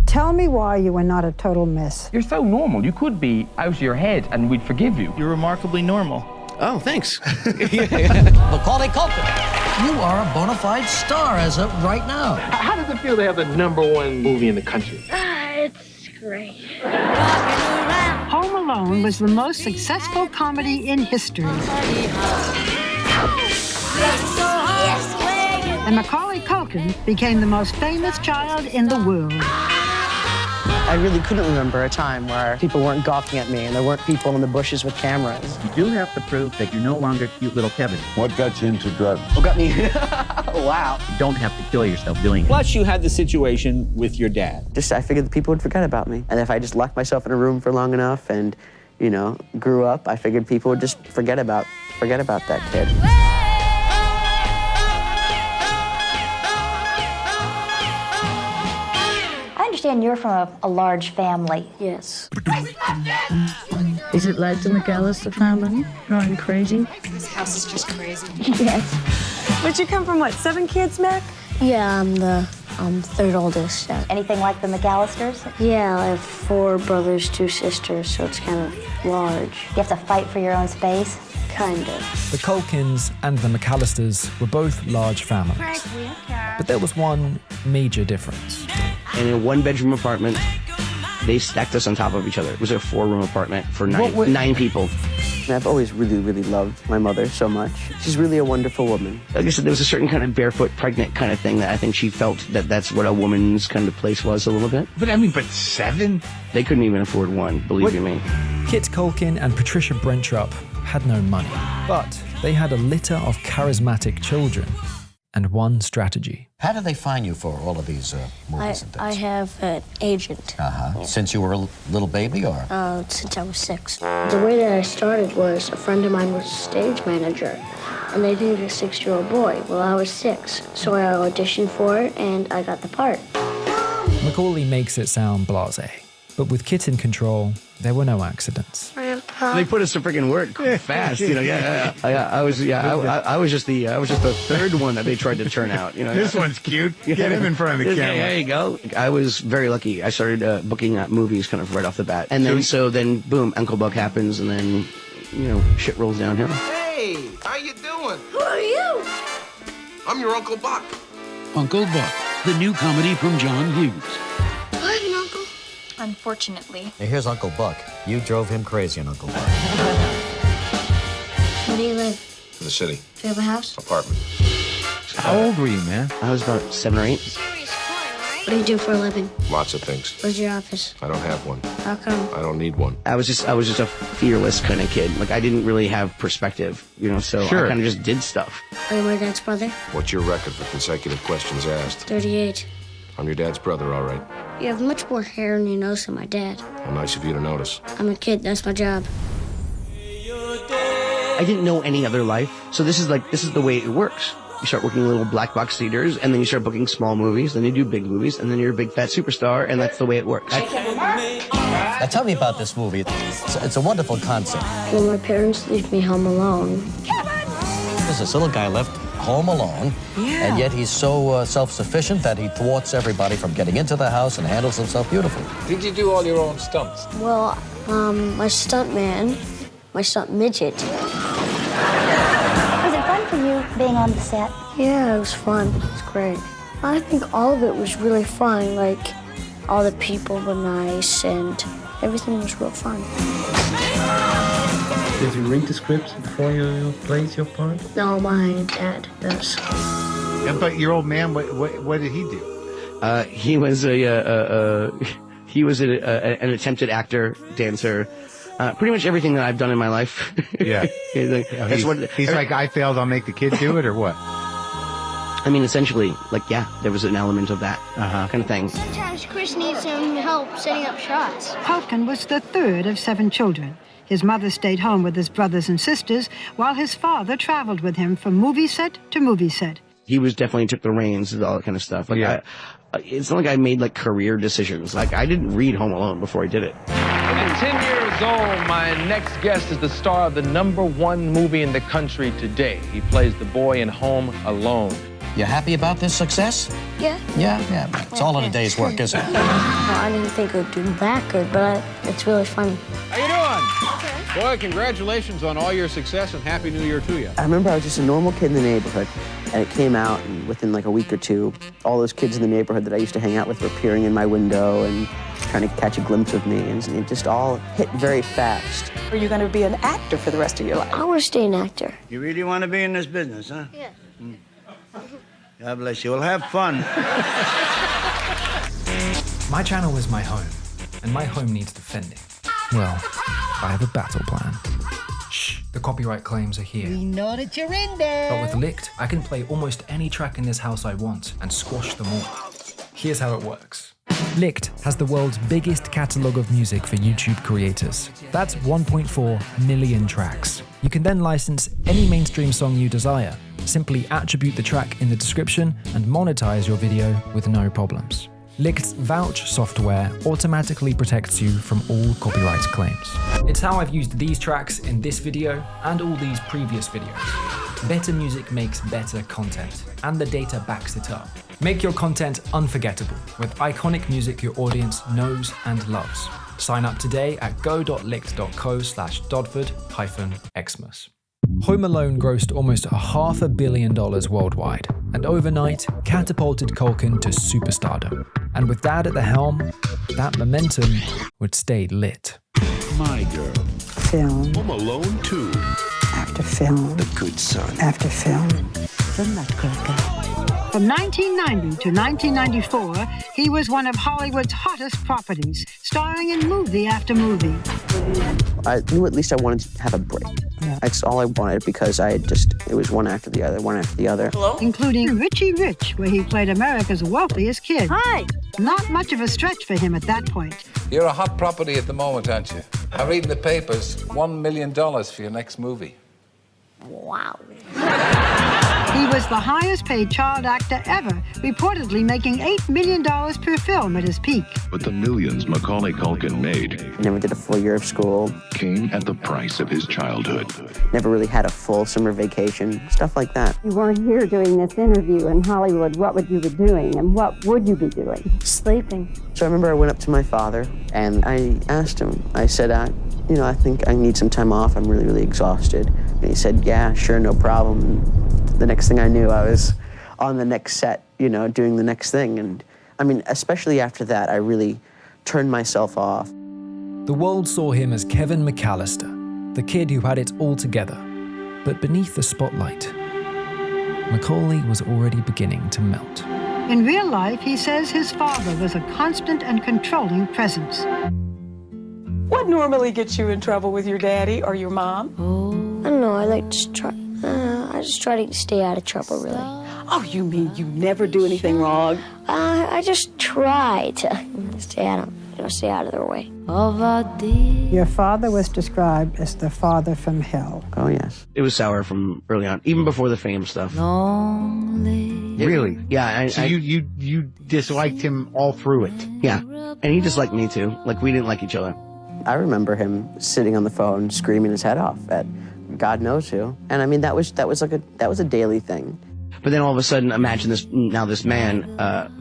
Tell me why you were not a total mess. You're so normal. You could be out of your head and we'd forgive you. You're remarkably normal. Oh, thanks. Macaulay Culkin, you are a bona fide star as of right now. How does it feel to have the #1 movie in the country? It's great. Home Alone was the most successful comedy in history. And Macaulay Culkin became the most famous child in the world. I really couldn't remember a time where people weren't gawking at me and there weren't people in the bushes with cameras. You do have to prove that you're no longer cute little Kevin. What got you into drugs? What got me? Wow. You don't have to kill yourself doing it. Plus, you had the situation with your dad. I figured that people would forget about me. And if I just locked myself in a room for long enough and, you know, grew up, I figured people would just forget about that kid. I understand you're from a large family. Yes. Is it like the McAllister family? Going crazy? This house is just crazy. Yes. But you come from what, 7 kids, Mac? Yeah, I'm the third oldest. Yeah. Anything like the McAllisters? Yeah, I have 4 brothers, 2 sisters, so it's kind of large. You have to fight for your own space? Kind of. The Culkins and the McAllisters were both large families. But there was one major difference. And in a 1-bedroom apartment, they stacked us on top of each other. It was a 4-room apartment for 9 people. And I've always really, really loved my mother so much. She's really a wonderful woman. Like I said, there was a certain kind of barefoot pregnant kind of thing that I think she felt that that's what a woman's kind of place was a little bit. But I mean, but 7? They couldn't even afford 1, believe you me. Kit Culkin and Patricia Brentrup had no money, but they had a litter of charismatic children and one strategy. How did they find you for all of these movies and things? I have an agent. Uh-huh. Since you were a little baby, or? Since I was 6. The way that I started was a friend of mine was a stage manager, and they needed a 6-year-old boy. Well, I was 6, so I auditioned for it, and I got the part. Macaulay makes it sound blasé, but with Kit in control, there were no accidents. Grandpa. They put us to freaking work fast, you know. I was just the 3rd one that they tried to turn out, you know. This one's cute. Get him in front of the camera. There you go. I was very lucky. I started booking movies kind of right off the bat, and then boom, Uncle Buck happens, and then you know shit rolls downhill. Hey, how you doing? Who are you? I'm your Uncle Buck. Uncle Buck, the new comedy from John Hughes. Do I have an uncle? Unfortunately. Hey, here's Uncle Buck. You drove him crazy, Uncle Buck. Where do you live? In the city. Do you have a house? Apartment. How old were you, man? I was about 7 or 8. What do you do for a living? Lots of things. Where's your office? I don't have one. How come? I don't need one. I was just a fearless kind of kid. Like I didn't really have perspective, you know. So I kind of just did stuff. Are you my dad's brother? What's your record for consecutive questions asked? 38. I'm your dad's brother, all right. You have much more hair on your nose than my dad. How nice of you to notice. I'm a kid. That's my job. I didn't know any other life, so this is the way it works. You start working little black box theaters, and then you start booking small movies, then you do big movies, and then you're a big fat superstar, and that's the way it works. Now tell me about this movie. It's a wonderful concept. When my parents leave me home alone. There's this little guy left home alone, and yet he's so self-sufficient that he thwarts everybody from getting into the house and handles himself beautifully. Did you do all your own stunts? Well, my stunt man, my stunt midget. Was it fun for you being on the set? Yeah, it was fun. It was great. I think all of it was really fun. Like, all the people were nice, and everything was real fun. Did you read the script before you played your part? No, my dad does. Yeah, but your old man, what did he do? He was an attempted actor, dancer. Pretty much everything that I've done in my life. Yeah. he's like, I failed, I'll make the kid do it, or what? I mean, essentially, there was an element of that kind of thing. Sometimes Chris needs some help setting up shots. Culkin was the 3rd of 7 children. His mother stayed home with his brothers and sisters, while his father traveled with him from movie set to movie set. He definitely took the reins and all that kind of stuff. It's not like I made career decisions. I didn't read Home Alone before I did it. At 10 years old, my next guest is the star of the #1 movie in the country today. He plays the boy in Home Alone. You happy about this success? Yeah. Yeah. It's all in a day's work, isn't it? Well, I didn't think it would do that good, but it's really funny. How you doing? Okay. Boy, congratulations on all your success and Happy New Year to you. I remember I was just a normal kid in the neighborhood, and it came out, and within like a week or two, all those kids in the neighborhood that I used to hang out with were peering in my window and trying to catch a glimpse of me, and it just all hit very fast. Are you going to be an actor for the rest of your life? I want to stay an actor. You really want to be in this business, huh? Yeah. God bless you. Well, have fun. My channel is my home, and my home needs defending. Well, I have a battle plan. Shh, the copyright claims are here. We know that you're in there. But with Licked, I can play almost any track in this house I want and squash them all. Here's how it works. Licked has the world's biggest catalogue of music for YouTube creators. That's 1.4 million tracks. You can then license any mainstream song you desire. Simply attribute the track in the description and monetize your video with no problems. Licked's Vouch software automatically protects you from all copyright claims. It's how I've used these tracks in this video and all these previous videos. Better music makes better content, and the data backs it up. Make your content unforgettable with iconic music your audience knows and loves. Sign up today at go.licked.co/Dodford-Xmas. Home Alone grossed almost $500 million worldwide, and overnight catapulted Culkin to superstardom. And with Dad at the helm, that momentum would stay lit. My Girl. Film. Home Alone 2. After film. The Good Son. After film. The Nutcracker. From 1990 to 1994, he was one of Hollywood's hottest properties, starring in movie after movie. I knew at least I wanted to have a break. Yeah. That's all I wanted because it was one after the other. Hello? Including Richie Rich, where he played America's wealthiest kid. Hi! Not much of a stretch for him at that point. You're a hot property at the moment, aren't you? I'm reading the papers, $1 million for your next movie. Wow. He was the highest paid child actor ever, reportedly making $8 million per film at his peak. But the millions Macaulay Culkin made Never did a full year of school. Came at the price of his childhood. Never really had a full summer vacation. Stuff like that. You weren't here doing this interview in Hollywood. What would you be doing, and what would you be doing? Sleeping. So I remember I went up to my father and I asked him, I said, I think I need some time off. I'm really, really exhausted. And he said, yeah, sure, no problem. And the next thing I knew, I was on the next set, doing the next thing. And I mean, especially after that, I really turned myself off. The world saw him as Kevin McAllister, the kid who had it all together. But beneath the spotlight, Macaulay was already beginning to melt. In real life, he says his father was a constant and controlling presence. What normally gets you in trouble with your daddy or your mom? I don't know. I just try to stay out of trouble, really. Oh, you mean you never do anything wrong? I just try to stay out of their way. Your father was described as the father from hell. Oh, yes. It was sour from early on, even before the fame stuff. Really? Yeah. So you disliked him all through it? Yeah. And he disliked me, too. Like, we didn't like each other. I remember him sitting on the phone screaming his head off at God knows who. And I mean, that was a daily thing. But then all of a sudden, imagine this man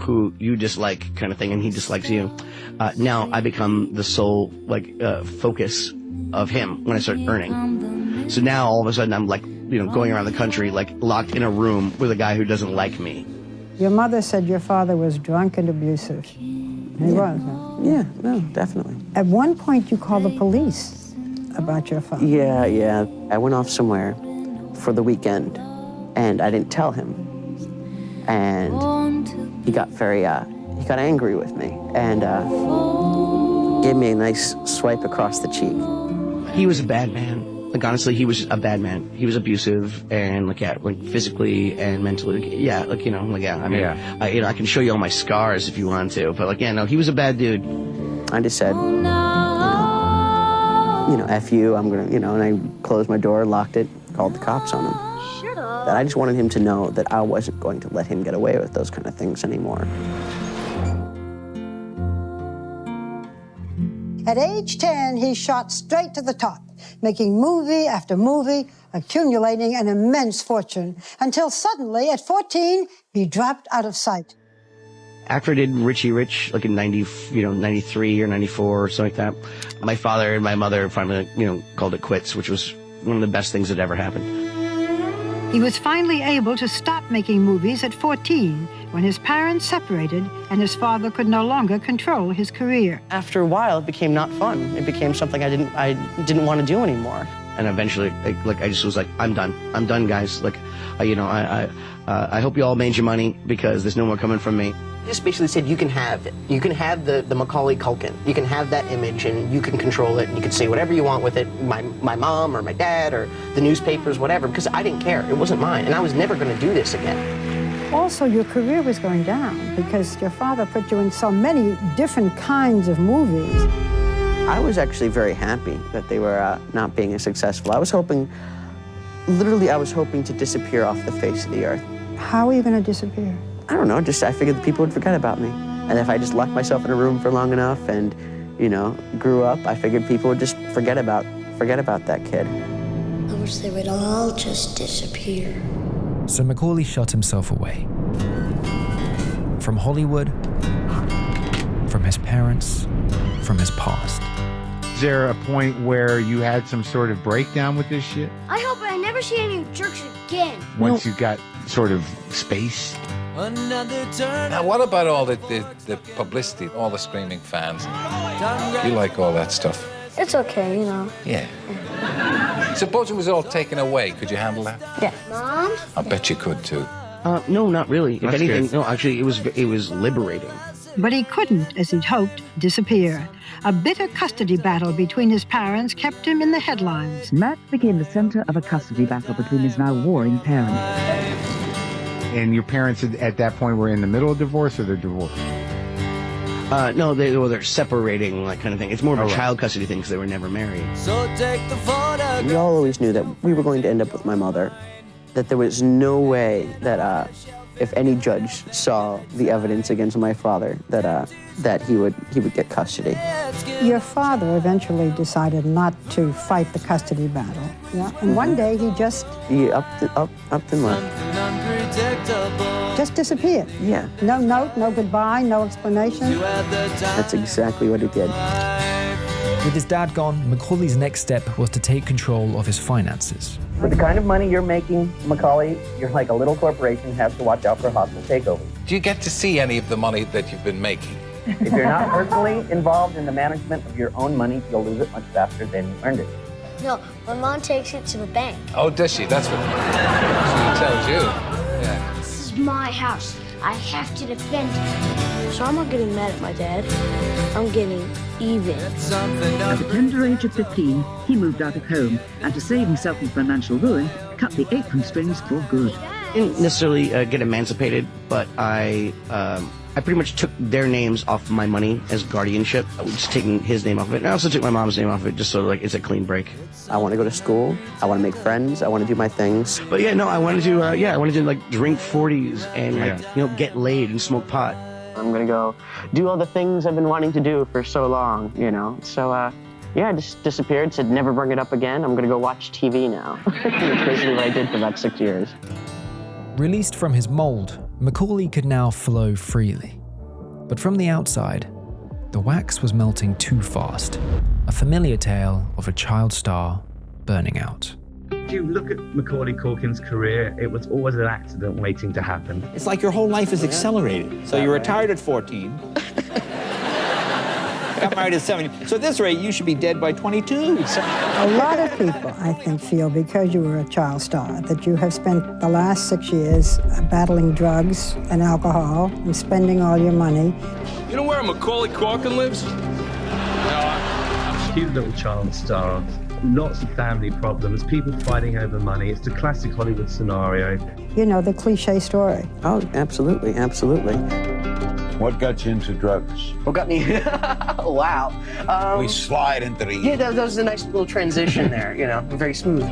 who you dislike kind of thing, and he dislikes you. Now I become the sole focus of him when I start earning. So now all of a sudden I'm going around the country locked in a room with a guy who doesn't like me. Your mother said your father was drunk and abusive. He was, huh? Yeah, no, definitely. At one point, you called the police about your father. Yeah. I went off somewhere for the weekend, and I didn't tell him. And he got he got angry with me and gave me a nice swipe across the cheek. He was a bad man. Honestly, he was a bad man. He was abusive and physically and mentally. I can show you all my scars if you want to, but he was a bad dude. I just said, F you, I'm gonna, and I closed my door, locked it, called the cops on him. That I just wanted him to know that I wasn't going to let him get away with those kind of things anymore. At age 10, he shot straight to the top. making movie after movie, accumulating an immense fortune, until suddenly, at 14, he dropped out of sight. After I did Richie Rich, like in 93 or 94 or something like that, my father and my mother finally, called it quits, which was one of the best things that ever happened. He was finally able to stop making movies at 14 when his parents separated and his father could no longer control his career. After a while, it became not fun. It became something I didn't want to do anymore. And eventually, I just was like, I'm done. I'm done, guys. Like, I hope you all made your money because there's no more coming from me. Just basically said you can have it. You can have the Macaulay Culkin. You can have that image and you can control it and you can say whatever you want with it. My mom or my dad or the newspapers, whatever, because I didn't care. It wasn't mine and I was never going to do this again. Also, your career was going down because your father put you in so many different kinds of movies. I was actually very happy that they were not being as successful. I was hoping to disappear off the face of the earth. How are you going to disappear? I don't know, I figured that people would forget about me. And if I just locked myself in a room for long enough and, grew up, I figured people would just forget about that kid. I wish they would all just disappear. So Macaulay shut himself away. From Hollywood, from his parents, from his past. Is there a point where you had some sort of breakdown with this shit? I hope I never see any jerks again. Once you got sort of space? Now, what about all the publicity, all the screaming fans? You like all that stuff? It's okay, Yeah. Suppose it was all taken away. Could you handle that? Yeah. Mom? I bet you could, too. No, not really. That's if anything, good. no, actually, it was liberating. But he couldn't, as he'd hoped, disappear. A bitter custody battle between his parents kept him in the headlines. Matt became the center of a custody battle between his now warring parents. And your parents at that point were in the middle of divorce or they're divorced? No, they're separating, like, kind of thing. It's more of a child custody thing because they were never married. So take the photo. We all always knew that we were going to end up with my mother, that there was no way that if any judge saw the evidence against my father, that he would get custody. Your father eventually decided not to fight the custody battle. Yeah, and one day he just upped and left. Just disappeared. Yeah. No note, no goodbye, no explanation. That's exactly what he did. With his dad gone, Macaulay's next step was to take control of his finances. With the kind of money you're making, Macaulay, you're like a little corporation that has to watch out for hostile takeovers. Do you get to see any of the money that you've been making? If you're not personally involved in the management of your own money, you'll lose it much faster than you earned it. No, my mom takes it to the bank. Oh, does she? That's what she tells you. Yeah. This is my house. I have to defend it. So I'm not getting mad at my dad. I'm getting even. At the tender age of 15, he moved out of home and, to save himself from financial ruin, cut the apron strings for good. I didn't necessarily get emancipated, but I pretty much took their names off my money as guardianship, just taking his name off of it. And I also took my mom's name off of it, just so it's a clean break. I want to go to school. I want to make friends. I want to do my things. But yeah, no, I wanted to like drink 40s and get laid and smoke pot. I'm gonna go do all the things I've been wanting to do for so long, So I just disappeared. Said never bring it up again. I'm gonna go watch TV now. That's basically what I did for about 6 years. Released from his mold, Macaulay could now flow freely. But from the outside, the wax was melting too fast. A familiar tale of a child star burning out. If you look at Macaulay Culkin's career, it was always an accident waiting to happen. It's like your whole life is accelerated. So you retired at 14. Got married at 17. So at this rate, you should be dead by 22. A lot of people, I think, feel because you were a child star that you have spent the last 6 years battling drugs and alcohol and spending all your money. You know where Macaulay Culkin lives? Cute little child star, lots of family problems, people fighting over money. It's the classic Hollywood scenario. The cliche story. Oh, absolutely, absolutely. What got you into drugs? What got me? Wow. We slide into the... Yeah, that was a nice little transition there, very smooth.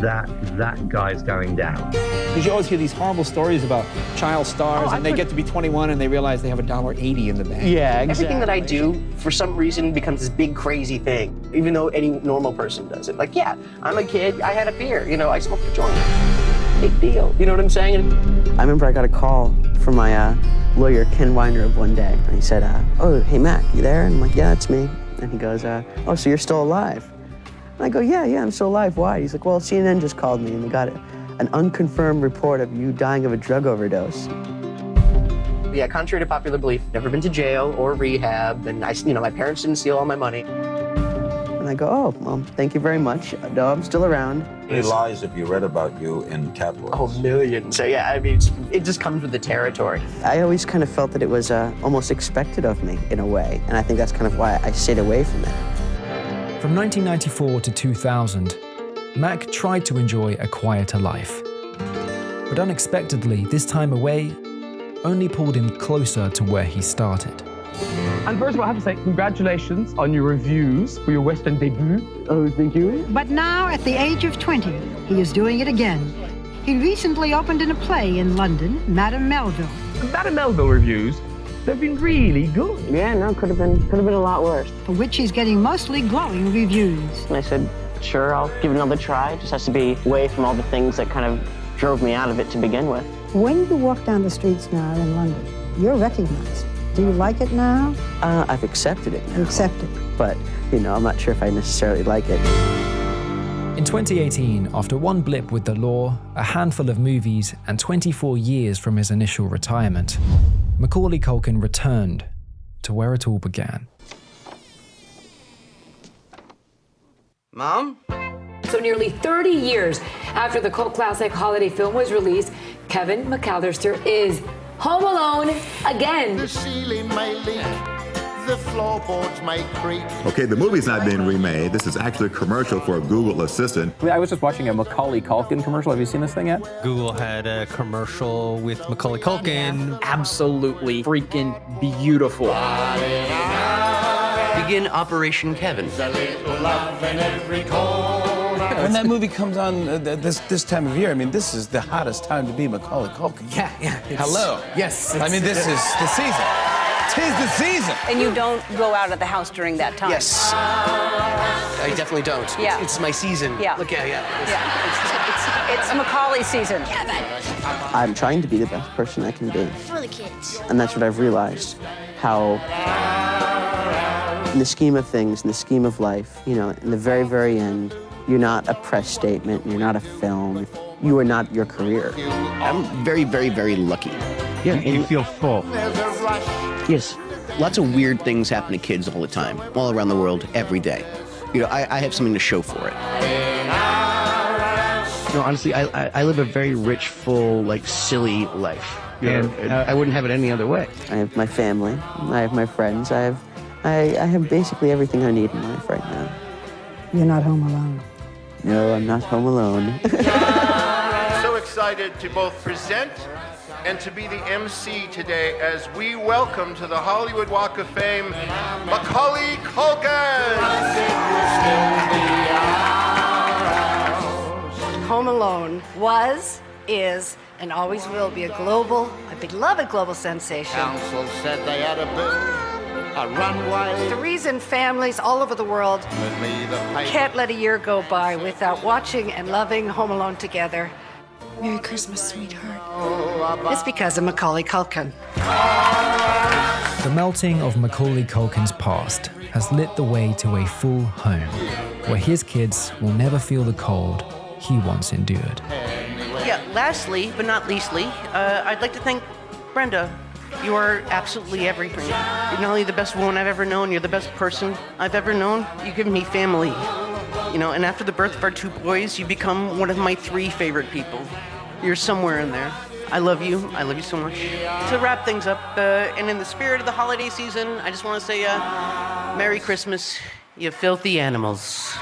That guy's going down. Because you always hear these horrible stories about child stars, and they get to be 21 and they realize they have $1.80 in the bank. Yeah, exactly. Everything that I do, for some reason, becomes this big, crazy thing, even though any normal person does it. Like, yeah, I'm a kid, I had a beer, you know, I smoked a joint. Big deal, you know what I'm saying? I remember I got a call from my lawyer, Ken Weinreb, one day, and he said, oh, hey, Mac, you there? And I'm like, yeah, it's me. And he goes, oh, so you're still alive? And I go, yeah, I'm still alive. Why? He's like, well, CNN just called me, and they got an unconfirmed report of you dying of a drug overdose. Yeah, contrary to popular belief, never been to jail or rehab, and my parents didn't steal all my money. And I go, oh, well, thank you very much. No, I'm still around. How many lies have you read about you in tabloids? Oh, millions. So yeah, I mean, it just comes with the territory. I always kind of felt that it was almost expected of me in a way, and I think that's kind of why I stayed away from it. From 1994 to 2000, Mac tried to enjoy a quieter life. But unexpectedly, this time away only pulled him closer to where he started. And first of all, I have to say congratulations on your reviews for your West End debut. Oh, thank you. But now, at the age of 20, he is doing it again. He recently opened in a play in London, Madame Melville. Madame Melville reviews, they've been really good. Yeah, no, could have been a lot worse. For which he's getting mostly glowing reviews. And I said, sure, I'll give it another try. It just has to be away from all the things that kind of drove me out of it to begin with. When you walk down the streets now in London, you're recognized. Do you like it now? I've accepted it now. Accepted. But, I'm not sure if I necessarily like it. In 2018, after one blip with the law, a handful of movies, and 24 years from his initial retirement, Macaulay Culkin returned to where it all began. Mom? So nearly 30 years after the cult classic holiday film was released, Kevin McAllister is home alone again. The ceiling may leak, the floorboards may creak. Okay, the movie's not being remade. This is actually a commercial for a Google Assistant. I was just watching a Macaulay Culkin commercial. Have you seen this thing yet? Google had a commercial with Macaulay Culkin. Absolutely freaking beautiful. Begin Operation Kevin. When that movie comes on this time of year, I mean, this is the hottest time to be Macaulay Culkin. Yeah. Hello. Yes. I mean, this is the season. 'Tis the season. And you don't go out of the house during that time? Yes. I definitely don't. Yeah. It's my season. Yeah. Look, yeah. It's Macaulay season. I'm trying to be the best person I can be. For the kids. And that's what I've realized, how in the scheme of things, in the scheme of life, in the very, very end, you're not a press statement, you're not a film, you are not your career. I'm very, very, very lucky. Yeah, you feel full. Yes. Lots of weird things happen to kids all the time, all around the world, every day. I have something to show for it. Honestly, I live a very rich, full, silly life. And I wouldn't have it any other way. I have my family, I have my friends, I have basically everything I need in life right now. You're not home alone. No, I'm not home alone. So excited to both present and to be the MC today as we welcome to the Hollywood Walk of Fame, Macaulay Culkin! Home Alone was, is, and always will be a beloved global sensation. Council said they had a runway. The reason families all over the world can't let a year go by without watching and loving Home Alone together. Merry Christmas, sweetheart. It's because of Macaulay Culkin. The melting of Macaulay Culkin's past has lit the way to a full home, where his kids will never feel the cold he once endured. Yeah, lastly, but not leastly, I'd like to thank Brenda. You are absolutely everything. You're not only the best woman I've ever known, you're the best person I've ever known. You've given me family. And after the birth of our 2 boys, you become one of my 3 favorite people. You're somewhere in there. I love you so much. To wrap things up, and in the spirit of the holiday season, I just want to say, Merry Christmas, you filthy animals.